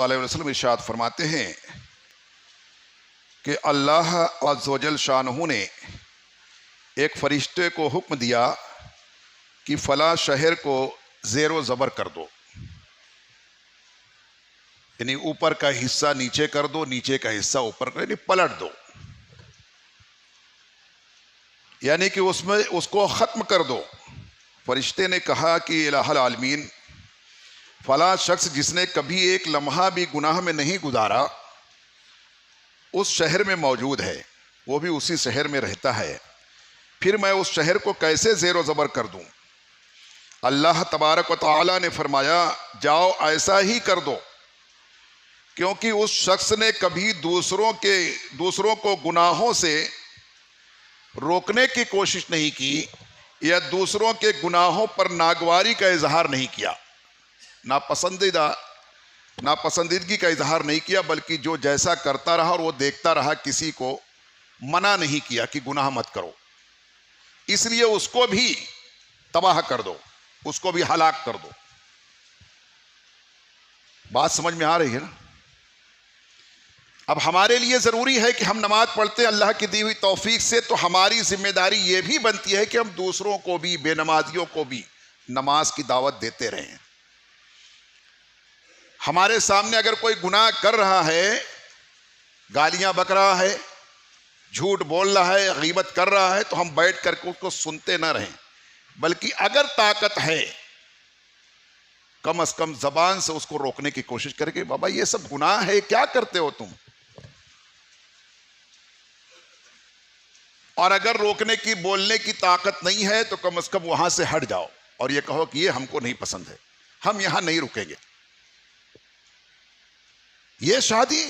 علیہ وسلم ارشاد فرماتے ہیں کہ اللہ عز و جل شانہ نے ایک فرشتے کو حکم دیا کہ فلاں شہر کو زیر و زبر کر دو، یعنی اوپر کا حصہ نیچے کر دو، نیچے کا حصہ اوپر کر، یعنی پلٹ دو، یعنی کہ اس کو ختم کر دو۔ فرشتے نے کہا کہ الہ العالمین، فلاں شخص جس نے کبھی ایک لمحہ بھی گناہ میں نہیں گزارا اس شہر میں موجود ہے، وہ بھی اسی شہر میں رہتا ہے، پھر میں اس شہر کو کیسے زیر و زبر کر دوں؟ اللہ تبارک و تعالی نے فرمایا جاؤ ایسا ہی کر دو، کیونکہ اس شخص نے کبھی دوسروں کو گناہوں سے روکنے کی کوشش نہیں کی یا دوسروں کے گناہوں پر ناگواری کا اظہار نہیں کیا، ناپسندیدگی کا اظہار نہیں کیا، بلکہ جو جیسا کرتا رہا اور وہ دیکھتا رہا، کسی کو منع نہیں کیا کہ گناہ مت کرو، اس لیے اس کو بھی تباہ کر دو، اس کو بھی ہلاک کر دو۔ بات سمجھ میں آ رہی ہے نا؟ اب ہمارے لیے ضروری ہے کہ ہم نماز پڑھتے ہیں اللہ کی دی ہوئی توفیق سے، تو ہماری ذمہ داری یہ بھی بنتی ہے کہ ہم دوسروں کو بھی، بے نمازیوں کو بھی نماز کی دعوت دیتے رہیں۔ ہمارے سامنے اگر کوئی گناہ کر رہا ہے، گالیاں بک رہا ہے، جھوٹ بول رہا ہے، غیبت کر رہا ہے، تو ہم بیٹھ کر کے اس کو سنتے نہ رہیں، بلکہ اگر طاقت ہے کم از کم زبان سے اس کو روکنے کی کوشش کرے کہ بابا یہ سب گناہ ہے، کیا کرتے ہو تم؟ اور اگر روکنے کی، بولنے کی طاقت نہیں ہے تو کم از کم وہاں سے ہٹ جاؤ اور یہ کہو کہ یہ ہم کو نہیں پسند ہے، ہم یہاں نہیں رکیں گے۔ یہ شادی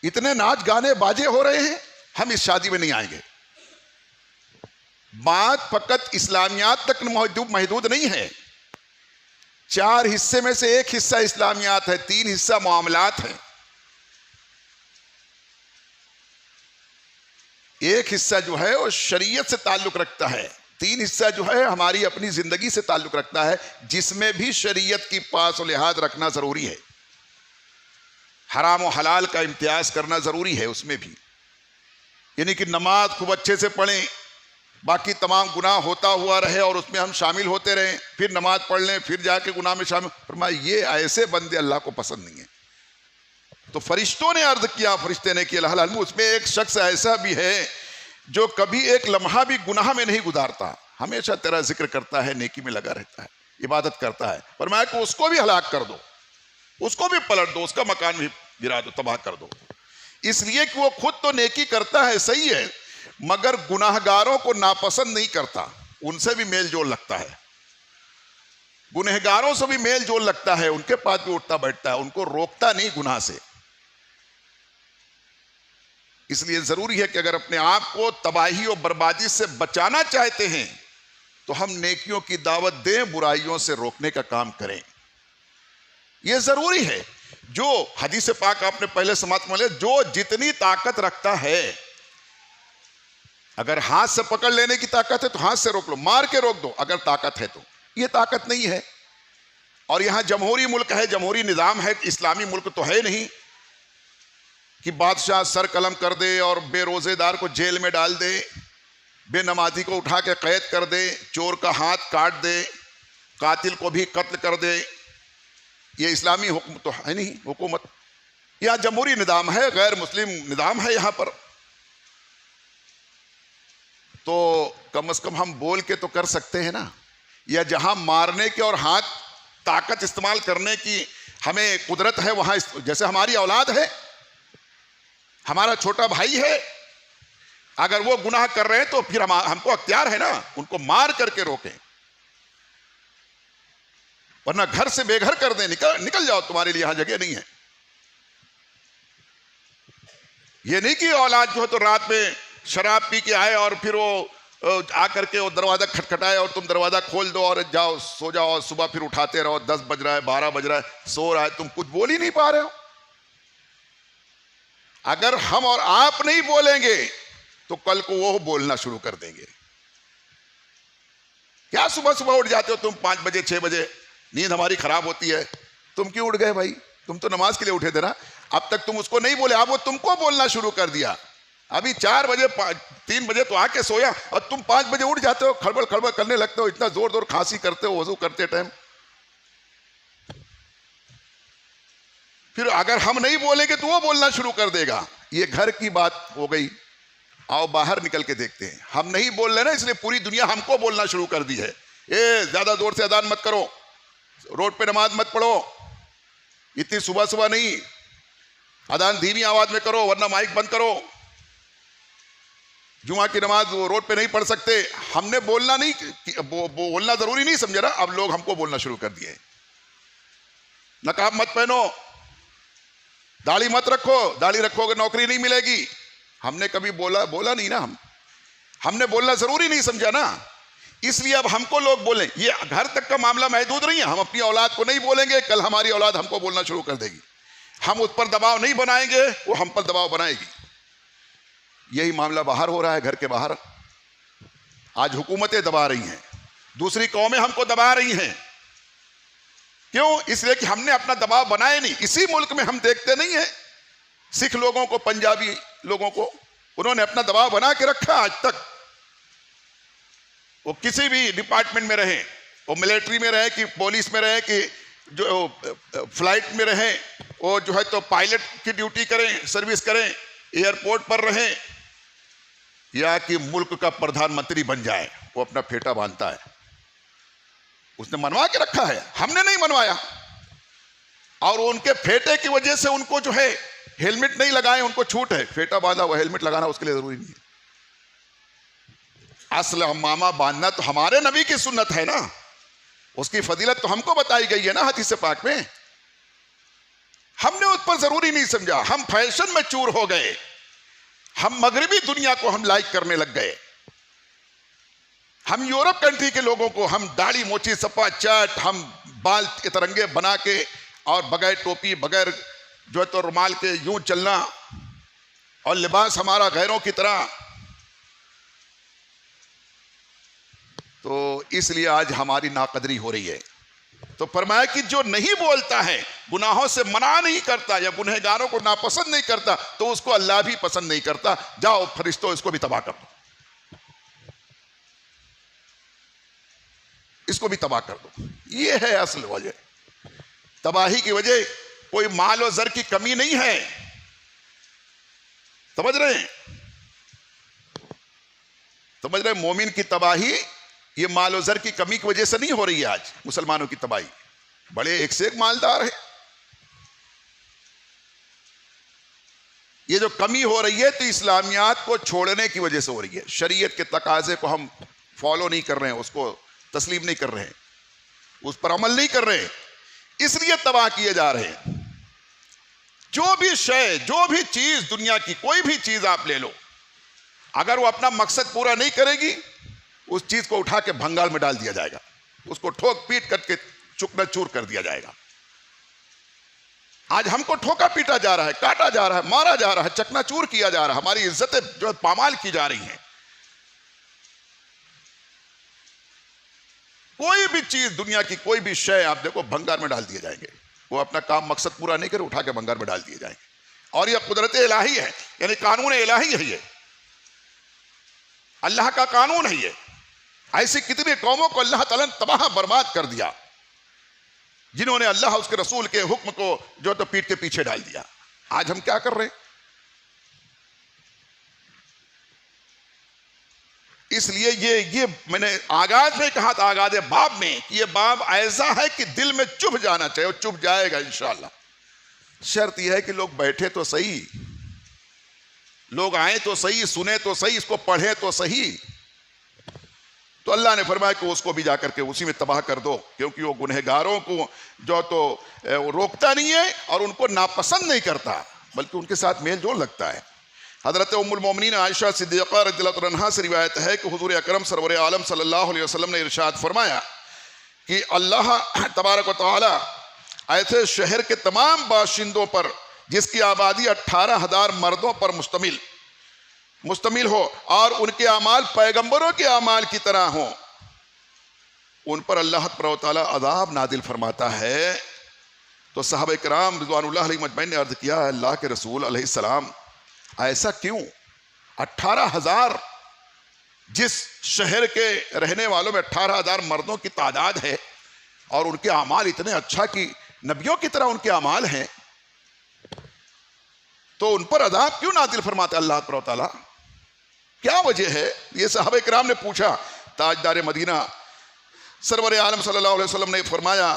اتنے ناچ گانے باجے ہو رہے ہیں، ہم اس شادی میں نہیں آئیں گے۔ بات فقط اسلامیات تک محدود نہیں ہے، 4 حصے میں سے 1 حصہ اسلامیات ہے، 3 حصہ معاملات ہیں، 1 حصہ جو ہے وہ شریعت سے تعلق رکھتا ہے، 3 حصہ جو ہے ہماری اپنی زندگی سے تعلق رکھتا ہے، جس میں بھی شریعت کی پاس و لحاظ رکھنا ضروری ہے، حرام و حلال کا امتیاز کرنا ضروری ہے اس میں بھی، یعنی کہ نماز خوب اچھے سے پڑھیں، باقی تمام گناہ ہوتا ہوا رہے اور اس میں ہم شامل ہوتے رہیں، پھر نماز پڑھ لیں، پھر جا کے گناہ میں شامل، فرمایا یہ ایسے بندے اللہ کو پسند نہیں ہیں۔ تو فرشتوں نے عرض کیا، فرشتے نے کہ الہ العالمین، اس میں ایک شخص ایسا بھی ہے جو کبھی ایک لمحہ بھی گناہ میں نہیں گزارتا، ہمیشہ تیرا ذکر کرتا ہے، نیکی میں لگا رہتا ہے، عبادت کرتا ہے، فرمایا کہ اس کو بھی ہلاک کر دو، اس کو بھی پلٹ دو، اس کا مکان بھی گرا دو، تباہ کر دو، اس لیے کہ وہ خود تو نیکی کرتا ہے، صحیح ہے، مگر گناہگاروں کو ناپسند نہیں کرتا، ان سے بھی میل جول لگتا ہے، گنہگاروں سے بھی میل جول لگتا ہے، ان کے پاس بھی اٹھتا بیٹھتا ہے، ان کو روکتا نہیں گناہ سے۔ اس لیے ضروری ہے کہ اگر اپنے آپ کو تباہی اور بربادی سے بچانا چاہتے ہیں تو ہم نیکیوں کی دعوت دیں، برائیوں سے روکنے کا کام کریں، یہ ضروری ہے۔ جو حدیث پاک آپ نے پہلے سماعت میں لے، جو جتنی طاقت رکھتا ہے، اگر ہاتھ سے پکڑ لینے کی طاقت ہے تو ہاتھ سے روک لو، مار کے روک دو اگر طاقت ہے تو، یہ طاقت نہیں ہے۔ اور یہاں جمہوری ملک ہے، جمہوری نظام ہے، اسلامی ملک تو ہے نہیں کہ بادشاہ سر قلم کر دے اور بے روزے دار کو جیل میں ڈال دے، بے نمازی کو اٹھا کے قید کر دے، چور کا ہاتھ کاٹ دے، قاتل کو بھی قتل کر دے۔ یہ اسلامی حکم تو ہے نہیں، حکومت، یہاں جمہوری نظام ہے، غیر مسلم نظام ہے یہاں پر، تو کم از کم ہم بول کے تو کر سکتے ہیں نا، یا جہاں مارنے کے اور ہاتھ طاقت استعمال کرنے کی ہمیں قدرت ہے، وہاں جیسے ہماری اولاد ہے، ہمارا چھوٹا بھائی ہے، اگر وہ گناہ کر رہے ہیں تو پھر ہم کو اختیار ہے نا ان کو مار کر کے روکیں، ورنہ گھر سے بے گھر کر دیں، نکل جاؤ، تمہارے لیے یہاں جگہ نہیں ہے۔ یہ نہیں کہ اولاد جو ہے تو رات میں شراب پی کے آئے اور پھر وہ آ کر کے وہ دروازہ کھٹکھٹائے اور تم دروازہ کھول دو اور جاؤ سو جاؤ، اور صبح پھر اٹھاتے رہو، 10 بج رہا ہے، 12 بج رہا ہے، سو رہا ہے، تم کچھ بول ہی نہیں پا رہے ہو۔ اگر ہم اور آپ نہیں بولیں گے تو کل کو وہ بولنا شروع کر دیں گے۔ کیا صبح صبح اٹھ جاتے ہو تم 5 بجے 6 بجے، نیند ہماری خراب ہوتی ہے، تم کیوں اٹھ گئے بھائی؟ تم تو نماز کے لیے اٹھے تھے نا, اب تک تم اس کو نہیں بولے, اب وہ تم کو بولنا شروع کر دیا. ابھی 4 بجے 3 بجے تو آ کے سویا اور تم 5 بجے اٹھ جاتے ہو, کھڑبڑ کھڑبڑ کرنے لگتے ہو, اتنا زور کھانسی کرتے ہو وضو کرتے ٹائم. پھر اگر ہم نہیں بولیں گے تو وہ بولنا شروع کر دے گا. یہ گھر کی بات ہو گئی. آؤ باہر نکل کے دیکھتے ہیں. ہم نہیں بول رہے نا, اس لیے پوری دنیا ہم کو بولنا شروع کر دی ہے. زیادہ زور سے اذان مت کرو, روڈ پہ نماز مت پڑھو, اتنی صبح صبح نہیں, اذان دھیمی آواز میں کرو ورنہ مائک بند کرو, جمعہ کی نماز روڈ پہ نہیں پڑھ سکتے. ہم نے بولنا ضروری نہیں سمجھا نا, اب لوگ ہم کو بولنا شروع کر دیے. نقاب مت پہنو, داڑھی مت رکھو, داڑھی رکھو گے نوکری نہیں ملے گی. ہم نے کبھی بولا نہیں نا, ہم نے بولنا ضروری نہیں سمجھا نا, اس لیے اب ہم کو لوگ بولیں. یہ گھر تک کا معاملہ محدود نہیں ہے. ہم اپنی اولاد کو نہیں بولیں گے, کل ہماری اولاد ہم کو بولنا شروع کر دے گی. ہم اس پر دباؤ نہیں بنائیں گے, وہ ہم پر دباؤ بنائے گی. یہی معاملہ باہر ہو رہا ہے, گھر کے باہر. آج حکومتیں دبا رہی ہیں, دوسری قومیں ہم کو دبا رہی ہیں. کیوں؟ اس لیے کہ ہم نے اپنا دباؤ بنائے نہیں. اسی ملک میں ہم دیکھتے نہیں ہیں سکھ لوگوں کو, پنجابی لوگوں کو, انہوں نے اپنا دباؤ بنا کے رکھا آج تک. وہ کسی بھی ڈپارٹمنٹ میں رہیں, وہ ملٹری میں رہیں کہ پولیس میں رہیں کہ جو فلائٹ میں رہیں, وہ جو ہے تو پائلٹ کی ڈیوٹی کریں, سروس کریں, ایئرپورٹ پر رہیں, یا کہ ملک کا پردھان منتری بن جائے, وہ اپنا پھیٹا باندھتا ہے. اس نے منوا کے رکھا ہے, ہم نے نہیں منوایا. اور ان کے پھیٹے کی وجہ سے ان کو جو ہے ہیلمٹ نہیں لگائے, ان کو چھوٹ ہے. پھیٹا باندھا ہوا, ہیلمٹ لگانا اس کے لیے ضروری نہیں ہے. اصل امامہ باندھنا تو ہمارے نبی کی سنت ہے نا, اس کی فضیلت تو ہم کو بتائی گئی ہے نا حدیث پاک میں. ہم نے اس پر ضروری نہیں سمجھا. ہم فیشن میں چور ہو گئے, ہم مغربی دنیا کو ہم لائک کرنے لگ گئے. ہم یورپ کنٹری کے لوگوں کو, ہم داڑھی موچی سپا چاٹ, ہم بال ترنگے بنا کے اور بغیر ٹوپی بغیر جو ہے تو رومال کے یوں چلنا, اور لباس ہمارا غیروں کی طرح. تو اس لیے آج ہماری ناقدری ہو رہی ہے. تو فرمایا کہ جو نہیں بولتا ہے, گناہوں سے منع نہیں کرتا یا گنہگاروں کو ناپسند نہیں کرتا, تو اس کو اللہ بھی پسند نہیں کرتا. جاؤ فرشتوں اس کو بھی تباہ کر دو, اس کو بھی تباہ کر دو. یہ ہے اصل وجہ. تباہی کی وجہ کوئی مال و زر کی کمی نہیں ہے. سمجھ رہے ہیں, سمجھ رہے ہیں. مومن کی تباہی یہ مال و زر کی کمی کی وجہ سے نہیں ہو رہی ہے. آج مسلمانوں کی تباہی, بڑے ایک سے ایک مالدار ہے. یہ جو کمی ہو رہی ہے تو اسلامیات کو چھوڑنے کی وجہ سے ہو رہی ہے. شریعت کے تقاضے کو ہم فالو نہیں کر رہے ہیں, اس کو تسلیم نہیں کر رہے ہیں, اس پر عمل نہیں کر رہے ہیں, اس لیے تباہ کیے جا رہے ہیں. جو بھی شے, جو بھی چیز, دنیا کی کوئی بھی چیز آپ لے لو, اگر وہ اپنا مقصد پورا نہیں کرے گی, اس چیز کو اٹھا کے بھنگال میں ڈال دیا جائے گا, اس کو ٹھوک پیٹ کر کے چکنا چور کر دیا جائے گا. آج ہم کو ٹھوکا پیٹا جا رہا ہے, کاٹا جا رہا ہے, مارا جا رہا ہے, چکنا چور کیا جا رہا ہے, ہماری عزتیں جو پامال کی جا رہی ہیں. کوئی بھی چیز دنیا کی, کوئی بھی شے آپ دیکھو بھنگار میں ڈال دیے جائیں گے. وہ اپنا کام مقصد پورا نہیں کرے, اٹھا کے بھنگار میں ڈال دیے جائیں گے. اور یہ قدرت الہی ہے, یعنی قانون الہی ہے. یہ اللہ کا قانون ہے. یہ ایسی کتنی قوموں کو اللہ تعالیٰ نے تباہ برباد کر دیا, جنہوں نے اللہ اس کے رسول کے حکم کو جو تو پیٹ کے پیچھے ڈال دیا. آج ہم کیا کر رہے ہیں؟ اس لیے یہ میں نے آغاز میں کہا تھا, آغاز باب میں, کہ یہ باب ایسا ہے کہ دل میں چبھ جانا چاہیے, اور چبھ جائے گا انشاءاللہ. شرط یہ ہے کہ لوگ بیٹھے تو صحیح, لوگ آئیں تو صحیح, سنیں تو صحیح, اس کو پڑھیں تو صحیح. تو اللہ نے فرمایا کہ اس کو بھی جا کر کے اسی میں تباہ کر دو, کیونکہ وہ گنہگاروں کو جو تو روکتا نہیں ہے اور ان کو ناپسند نہیں کرتا, بلکہ ان کے ساتھ میل جول لگتا ہے. حضرت ام المومنین عائشہ صدیقہ رضی اللہ عنہا سے روایت ہے کہ حضور اکرم سرور عالم صلی اللہ علیہ وسلم نے ارشاد فرمایا کہ اللہ تبارک و تعالی ایسے شہر کے تمام باشندوں پر, جس کی آبادی 18,000 مردوں پر مشتمل ہو, اور ان کے اعمال پیغمبروں کے اعمال کی طرح ہوں, ان پر اللہ تبارک و تعالی عذاب نازل فرماتا ہے. تو صحابہ کرام رضوان اللہ علیہ مجمعین نے عرض کیا اللہ کے رسول علیہ السلام ایسا کیوں؟ 18,000 جس شہر کے رہنے والوں میں 18,000 مردوں کی تعداد ہے اور ان کے اعمال اتنے اچھا کہ نبیوں کی طرح ان کے اعمال ہیں، تو ان پر عذاب کیوں نازل فرماتا اللہ تعالیٰ؟ کیا وجہ ہے؟ یہ صحابہ کرام نے پوچھا۔ تاجدار مدینہ سرور عالم صلی اللہ علیہ وسلم نے فرمایا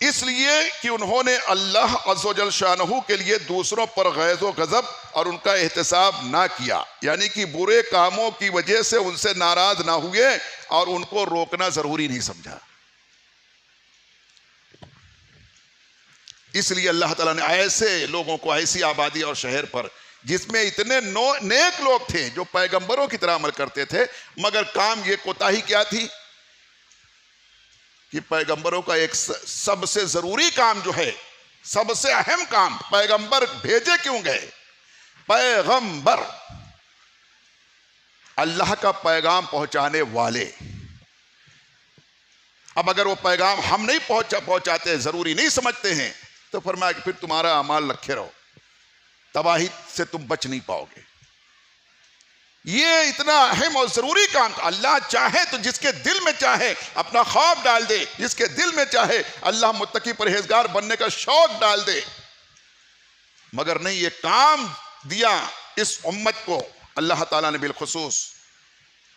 اس لیے کہ انہوں نے اللہ عز و جل شانہ کے لیے دوسروں پر غیظ و غضب اور ان کا احتساب نہ کیا، یعنی کہ برے کاموں کی وجہ سے ان سے ناراض نہ ہوئے اور ان کو روکنا ضروری نہیں سمجھا۔ اس لیے اللہ تعالیٰ نے ایسے لوگوں کو، ایسی آبادی اور شہر پر جس میں اتنے نیک لوگ تھے جو پیغمبروں کی طرح عمل کرتے تھے، مگر کام یہ کوتاہی کیا تھی کہ پیغمبروں کا ایک سب سے ضروری کام جو ہے، سب سے اہم کام، پیغمبر بھیجے کیوں گئے؟ پیغمبر اللہ کا پیغام پہنچانے والے۔ اب اگر وہ پیغام ہم نہیں پہنچاتے، ضروری نہیں سمجھتے ہیں، تو فرمایا کہ پھر تمہارا اعمال رکھے رہو، تباہی سے تم بچ نہیں پاؤ گے۔ یہ اتنا اہم اور ضروری کام تھا۔ اللہ چاہے تو جس کے دل میں چاہے اپنا خواب ڈال دے، جس کے دل میں چاہے اللہ متقی پرہیزگار بننے کا شوق ڈال دے، مگر نہیں، یہ کام دیا اس امت کو اللہ تعالیٰ نے، بالخصوص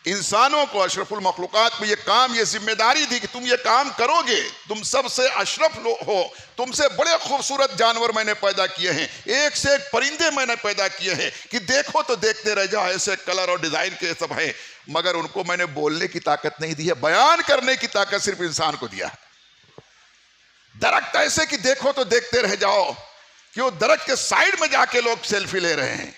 انسانوں کو، اشرف المخلوقات کو یہ کام، یہ ذمہ داری دی کہ تم یہ کام کرو گے، تم سب سے اشرف ہو، تم سے بڑے خوبصورت جانور میں نے پیدا کیے ہیں، ایک سے ایک پرندے میں نے پیدا کیے ہیں کہ دیکھو تو دیکھتے رہ جاؤ، ایسے کلر اور ڈیزائن کے سب ہیں، مگر ان کو میں نے بولنے کی طاقت نہیں دی ہے، بیان کرنے کی طاقت صرف انسان کو دیا ہے۔ درخت ایسے کہ دیکھو تو دیکھتے رہ جاؤ کہ وہ درخت کے سائیڈ میں جا کے لوگ سیلفی لے رہے ہیں،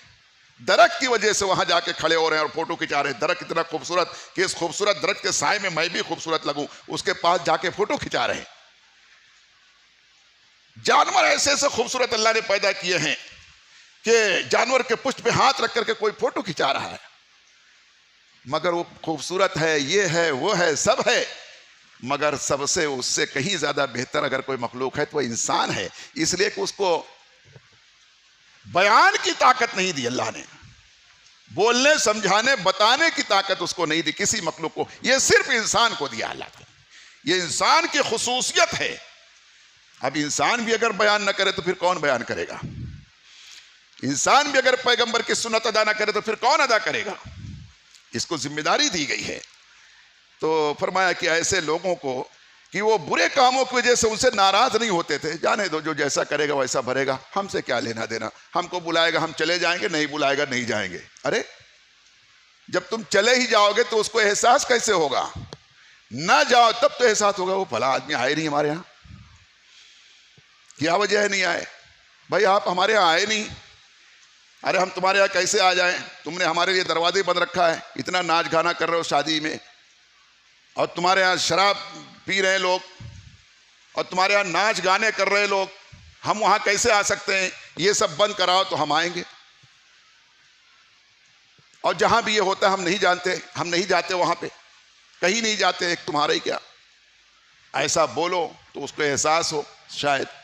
درخت کی وجہ سے وہاں جا کے کھڑے ہو رہے ہیں اور فوٹو کھچا رہے ہیں۔ درخت اتنا خوبصورت کہ اس خوبصورت درخت کے سائے میں بھی خوبصورت لگوں، اس کے پاس جا کے فوٹو کھچا رہے ہیں۔ جانور ایسے ایسے خوبصورت اللہ نے پیدا کیے ہیں کہ جانور کے پشت پہ ہاتھ رکھ کر کے کوئی فوٹو کھچا رہا ہے، مگر وہ خوبصورت ہے، یہ ہے، وہ ہے، سب ہے، مگر سب سے اس سے کہیں زیادہ بہتر اگر کوئی مخلوق ہے تو وہ انسان ہے۔ اس لیے کہ اس کو بیان کی طاقت نہیں دی اللہ نے، بولنے، سمجھانے، بتانے کی طاقت اس کو نہیں دی کسی مخلوق کو، یہ صرف انسان کو دیا اللہ نے۔ یہ انسان کی خصوصیت ہے۔ اب انسان بھی اگر بیان نہ کرے تو پھر کون بیان کرے گا؟ انسان بھی اگر پیغمبر کی سنت ادا نہ کرے تو پھر کون ادا کرے گا؟ اس کو ذمہ داری دی گئی ہے۔ تو فرمایا کہ ایسے لوگوں کو کہ وہ برے کاموں کی وجہ سے ان سے ناراض نہیں ہوتے تھے، جانے دو، جو جیسا کرے گا ویسا بھرے گا، ہم سے کیا لینا دینا، ہم کو بلائے گا ہم چلے جائیں گے، نہیں بلائے گا نہیں جائیں گے۔ ارے جب تم چلے ہی جاؤ گے تو اس کو احساس کیسے ہوگا؟ نہ جاؤ تب تو احساس ہوگا وہ بھلا آدمی آئے نہیں ہمارے یہاں، کیا وجہ ہے نہیں آئے؟ بھائی آپ ہمارے یہاں آئے نہیں، ارے ہم تمہارے یہاں کیسے آ جائیں؟ تم نے ہمارے لیے دروازے بند رکھا ہے، اتنا ناچ گانا کر رہے ہو شادی میں، اور تمہارے یہاں شراب پی رہے لوگ، اور تمہارے یہاں ناچ گانے کر رہے لوگ، ہم وہاں کیسے آ سکتے ہیں؟ یہ سب بند کراؤ تو ہم آئیں گے۔ اور جہاں بھی یہ ہوتا ہے ہم نہیں جانتے، ہم نہیں جاتے وہاں پہ، کہیں نہیں جاتے، ایک تمہارا ہی کیا؟ ایسا بولو تو اس کو احساس ہو، شاید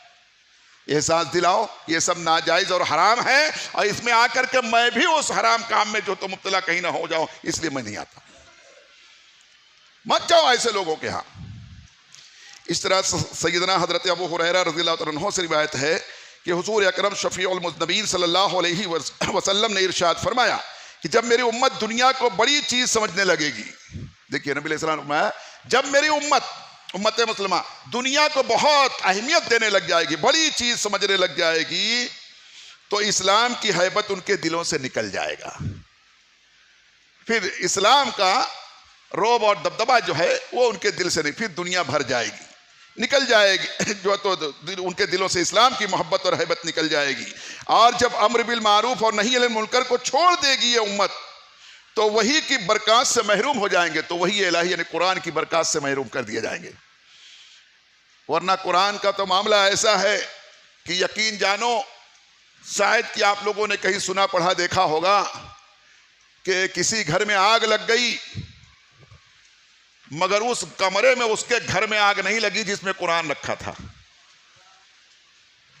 احساس دلاؤ یہ سب ناجائز اور حرام ہے، اور اس میں آ کر کے میں بھی اس حرام کام میں جو تو مبتلا کہیں نہ ہو جاؤ، اس لیے میں نہیں آتا۔ مت جاؤ ایسے لوگوں کے ہاں۔ اس طرح سیدنا حضرت ابو ہریرہ رضی اللہ عنہ سے روایت ہے کہ حضور اکرم شفیع المذنبین صلی اللہ علیہ وسلم نے ارشاد فرمایا کہ جب میری امت دنیا کو بڑی چیز سمجھنے لگے گی، دیکھیے نبی علیہ السلام نے فرمایا جب میری امت مسلمہ دنیا کو بہت اہمیت دینے لگ جائے گی، بڑی چیز سمجھنے لگ جائے گی، تو اسلام کی ہیبت ان کے دلوں سے نکل جائے گا، پھر اسلام کا روب اور دبدبہ جو ہے وہ ان کے دل سے نہیں، پھر دنیا بھر جائے گی، نکل جائے گی، جو تو ان کے دلوں سے اسلام کی محبت اور ہیبت نکل جائے گی۔ اور جب امر بالمعروف اور نہی عن المنکر کو چھوڑ دے گی یہ امت، تو وہی کی برکات سے محروم ہو جائیں گے، تو وہی الہی یعنی قرآن کی برکات سے محروم کر دیے جائیں گے۔ ورنہ قرآن کا تو معاملہ ایسا ہے کہ یقین جانو، شاید کہ آپ لوگوں نے کہیں سنا پڑھا دیکھا ہوگا کہ کسی گھر میں آگ لگ گئی، مگر اس کمرے میں اس کے گھر میں آگ نہیں لگی جس میں قرآن رکھا تھا۔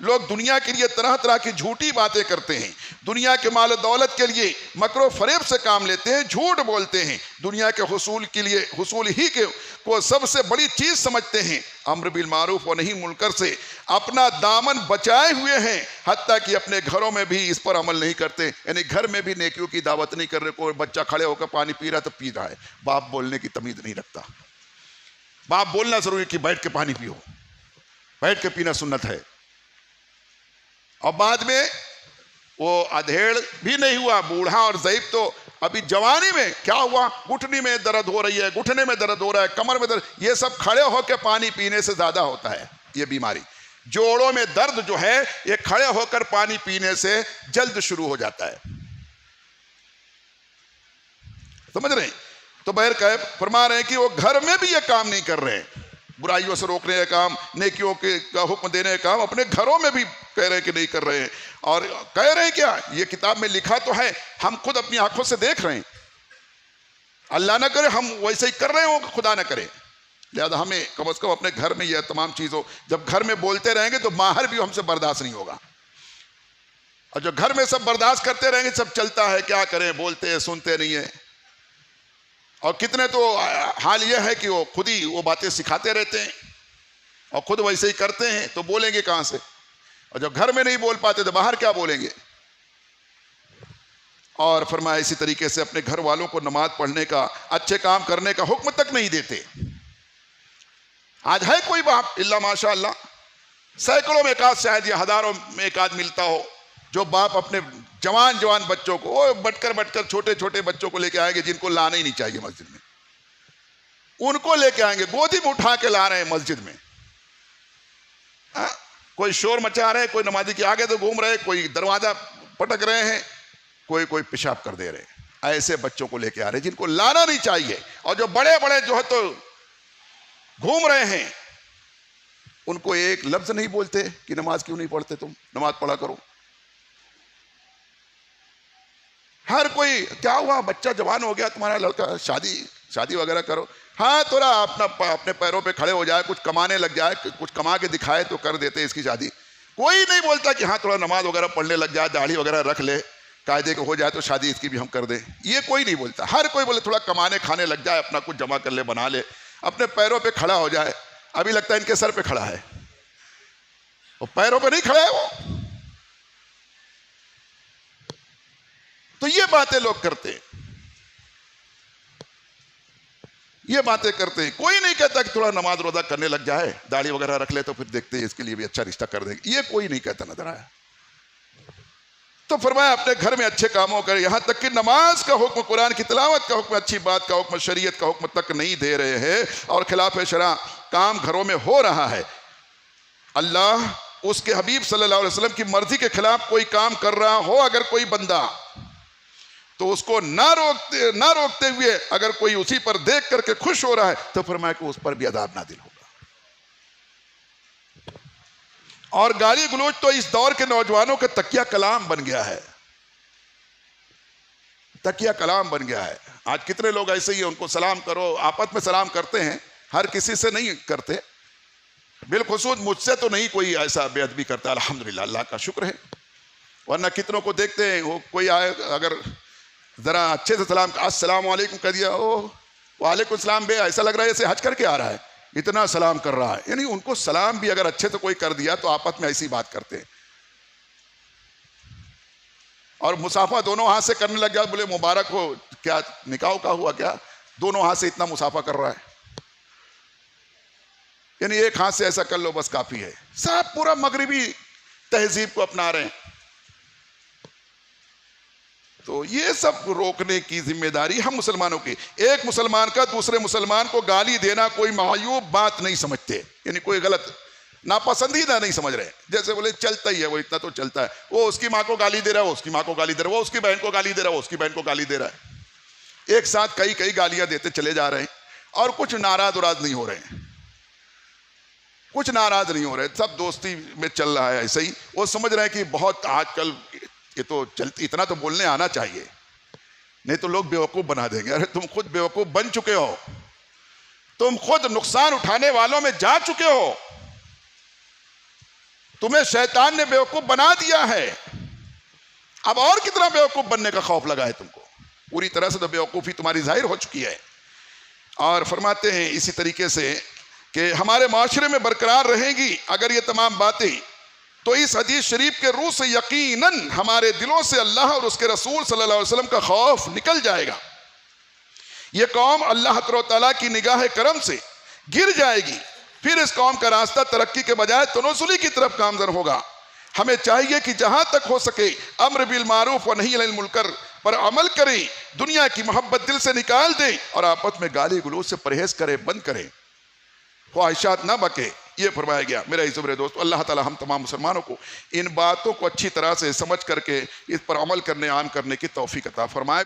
لوگ دنیا کے لیے طرح طرح کی جھوٹی باتیں کرتے ہیں، دنیا کے مال و دولت کے لیے مکر و فریب سے کام لیتے ہیں، جھوٹ بولتے ہیں، دنیا کے حصول کے لیے حصول ہی کے کو سب سے بڑی چیز سمجھتے ہیں، امر بالمعروف و نہی منکر سے اپنا دامن بچائے ہوئے ہیں، حتیٰ کہ اپنے گھروں میں بھی اس پر عمل نہیں کرتے، یعنی گھر میں بھی نیکیوں کی دعوت نہیں کر رہے، کوئی بچہ کھڑے ہو کر پانی پی رہا تو پی رہا ہے، باپ بولنے کی تمیز نہیں رکھتا۔ باپ بولنا ضروری کہ بیٹھ کے پانی پیو، بیٹھ کے پینا سنت ہے۔ اور بعد میں وہ ادھیڑ بھی نہیں ہوا، بوڑھا اور ضعیف تو ابھی جوانی میں کیا ہوا، گھٹنی میں درد ہو رہی ہے، گھٹنے میں درد ہو رہا ہے، کمر میں درد، یہ سب کھڑے ہو کے پانی پینے سے زیادہ ہوتا ہے یہ بیماری۔ جوڑوں میں درد جو ہے یہ کھڑے ہو کر پانی پینے سے جلد شروع ہو جاتا ہے، سمجھ رہے ہیں؟ تو بہرکیف فرما رہے ہیں کہ وہ گھر میں بھی یہ کام نہیں کر رہے ہیں، برائیوں سے روکنے کا کام، نیکیوں کا حکم دینے کا کام اپنے گھروں میں بھی کہہ رہے ہیں کہ نہیں کر رہے ہیں۔ اور کہہ رہے ہیں کیا، یہ کتاب میں لکھا تو ہے، ہم خود اپنی آنکھوں سے دیکھ رہے ہیں، اللہ نہ کرے ہم ویسے ہی کر رہے ہوں، خدا نہ کرے، لہذا ہمیں کم از کم اپنے گھر میں یہ تمام چیزوں، جب گھر میں بولتے رہیں گے تو باہر بھی ہم سے برداشت نہیں ہوگا، اور جو گھر میں سب برداشت کرتے رہیں گے سب چلتا ہے، کیا کریں، بولتے ہیں سنتے نہیں ہیں، اور کتنے تو حال یہ ہے کہ وہ خود ہی وہ باتیں سکھاتے رہتے ہیں اور خود ویسے ہی کرتے ہیں، تو بولیں گے کہاں سے؟ اور جب گھر میں نہیں بول پاتے تو باہر کیا بولیں گے؟ اور فرمایا اسی طریقے سے اپنے گھر والوں کو نماز پڑھنے کا، اچھے کام کرنے کا حکم تک نہیں دیتے۔ آج ہے کوئی باپ الا ماشاء اللہ، سینکڑوں میں ایک آدھ، شاید یا ہزاروں میں ایک آدھ ملتا ہو، جو باپ اپنے جوان بچوں کو، وہ بٹ کر چھوٹے چھوٹے بچوں کو لے کے آئیں گے جن کو لانا ہی نہیں چاہیے مسجد میں، ان کو لے کے آئیں گے، گودی میں اٹھا کے لا رہے ہیں مسجد میں، کوئی شور مچا رہے ہیں، کوئی نمازی کے آگے تو گھوم رہے، کوئی دروازہ پٹک رہے ہیں، کوئی پیشاب کر دے رہے ہیں، ایسے بچوں کو لے کے آ رہے ہیں جن کو لانا نہیں چاہیے، اور جو بڑے بڑے جو ہے تو گھوم رہے ہیں، ان کو ایک لفظ نہیں بولتے کہ نماز کیوں نہیں پڑھتے، تم نماز پڑھا کرو۔ ہر کوئی، کیا ہوا بچہ جوان ہو گیا تمہارا لڑکا، شادی وغیرہ کرو، ہاں تھوڑا اپنے پیروں پہ کھڑے ہو جائے، کچھ کمانے لگ جائے، کچھ کما کے دکھائے تو کر دیتے اس کی شادی۔ کوئی نہیں بولتا کہ ہاں تھوڑا نماز وغیرہ پڑھنے لگ جائے، داڑھی وغیرہ رکھ لے، قاعدے کے ہو جائے تو شادی اس کی بھی ہم کر دیں، یہ کوئی نہیں بولتا۔ ہر کوئی بولے تھوڑا کمانے کھانے لگ جائے، اپنا کچھ جمع کر لے، بنا لے، اپنے پیروں پہ کھڑا ہو جائے۔ ابھی لگتا ہے ان کے سر پہ کھڑا ہے، وہ پیروں پہ نہیں کھڑا ہے وہ۔ تو یہ باتیں لوگ کرتے ہیں، یہ باتیں کرتے ہیں، کوئی نہیں کہتا کہ تھوڑا نماز روزہ کرنے لگ جائے، داڑھی وغیرہ رکھ لے تو پھر دیکھتے ہیں اس کے لیے بھی اچھا رشتہ کر دیں گے، یہ کوئی نہیں کہتا نظر آیا۔ تو فرمایا اپنے گھر میں اچھے کاموں کرے، یہاں تک کہ نماز کا حکم، قرآن کی تلاوت کا حکم، اچھی بات کا حکم، شریعت کا حکم تک نہیں دے رہے ہیں، اور خلاف شرع کام گھروں میں ہو رہا ہے۔ اللہ اس کے حبیب صلی اللہ علیہ وسلم کی مرضی کے خلاف کوئی کام کر رہا ہو اگر کوئی بندہ، تو اس کو نہ روکتے ہوئے اگر کوئی اسی پر دیکھ کر کے خوش ہو رہا ہے تو فرمایا کہ اس پر بھی عذاب نازل ہوگا۔ اور گالی گلوچ تو اس دور کے نوجوانوں کے تکیہ کلام بن گیا ہے، تکیہ کلام بن گیا ہے۔ آج کتنے لوگ ایسے ہی ہیں، ان کو سلام کرو، آپس میں سلام کرتے ہیں، ہر کسی سے نہیں کرتے، بالخصوص مجھ سے تو نہیں کوئی ایسا بے ادبی کرتا، الحمدللہ، اللہ کا شکر ہے، ورنہ کتنوں کو دیکھتے ہیں، وہ کوئی آئے اگر ذرا اچھے سے سلام، السلام علیکم کہہ دیا، وعلیکم السلام، بے ایسا لگ رہا ہے جیسے حج کر کے آ رہا ہے، اتنا سلام کر رہا ہے، یعنی ان کو سلام بھی اگر اچھے سے کوئی کر دیا تو آپس میں ایسی بات کرتے ہیں۔ اور مسافہ دونوں ہاتھ سے کرنے لگ گیا، بولے مبارک ہو، کیا نکاح کا ہوا کیا، دونوں ہاتھ سے اتنا مسافہ کر رہا ہے، یعنی ایک ہاتھ سے ایسا کر لو بس کافی ہے۔ سب پورا مغربی تہذیب کو اپنا رہے ہیں، تو یہ سب روکنے کی ذمہ داری ہم مسلمانوں کی۔ ایک مسلمان کا دوسرے مسلمان کو گالی دینا کوئی معیوب بات نہیں سمجھتے، یعنی کوئی غلط ناپسندیدہ نہیں سمجھ رہے، جیسے بولے چلتا ہی ہے، وہ اتنا تو چلتا ہے، وہ اس کی ماں کو گالی دے رہا ہے، وہ اس کی ماں کو گالی دے رہا ہے، وہ اس کی بہن کو گالی دے رہا ہے، وہ اس کی بہن کو گالی دے رہا ہے، ایک ساتھ کئی گالیاں دیتے چلے جا رہے ہیں، اور کچھ ناراض نہیں ہو رہے ہیں، کچھ ناراض نہیں ہو رہے، سب دوستی میں چل رہا ہے ایسے ہی۔ وہ سمجھ رہے ہیں کہ بہت آج کل یہ تو چلتی، اتنا تو بولنے آنا چاہیے، نہیں تو لوگ بیوقوف بنا دیں گے۔ ارے تم خود بیوقوف بن چکے ہو، تم خود نقصان اٹھانے والوں میں جا چکے ہو، تمہیں شیطان نے بیوقوف بنا دیا ہے، اب اور کتنا بیوقوف بننے کا خوف لگا ہے تم کو؟ پوری طرح سے تو بیوقوفی تمہاری ظاہر ہو چکی ہے۔ اور فرماتے ہیں اسی طریقے سے کہ ہمارے معاشرے میں برقرار رہیں گی اگر یہ تمام باتیں، تو اس حدیث شریف کے روح سے یقیناً ہمارے دلوں سے اللہ اور اس کے رسول صلی اللہ علیہ وسلم کا خوف نکل جائے گا۔ یہ قوم اللہ تعالیٰ کی نگاہ کرم سے گر جائے گی، پھر اس قوم کا راستہ ترقی کے بجائے تنزلی کی طرف گامزن ہوگا۔ ہمیں چاہیے کہ جہاں تک ہو سکے امر بالمعروف و نہی عن المنکر پر عمل کریں، دنیا کی محبت دل سے نکال دیں، اور آپس میں گالی گلوچ سے پرہیز کریں، بند کریں، خواہشات نہ بکیں۔ یہ فرمایا گیا۔ میرا عزیز میرے دوست، اللہ تعالی ہم تمام مسلمانوں کو ان باتوں کو اچھی طرح سے سمجھ کر کے اس پر عمل کرنے، عام کرنے کی توفیق عطا فرمائے۔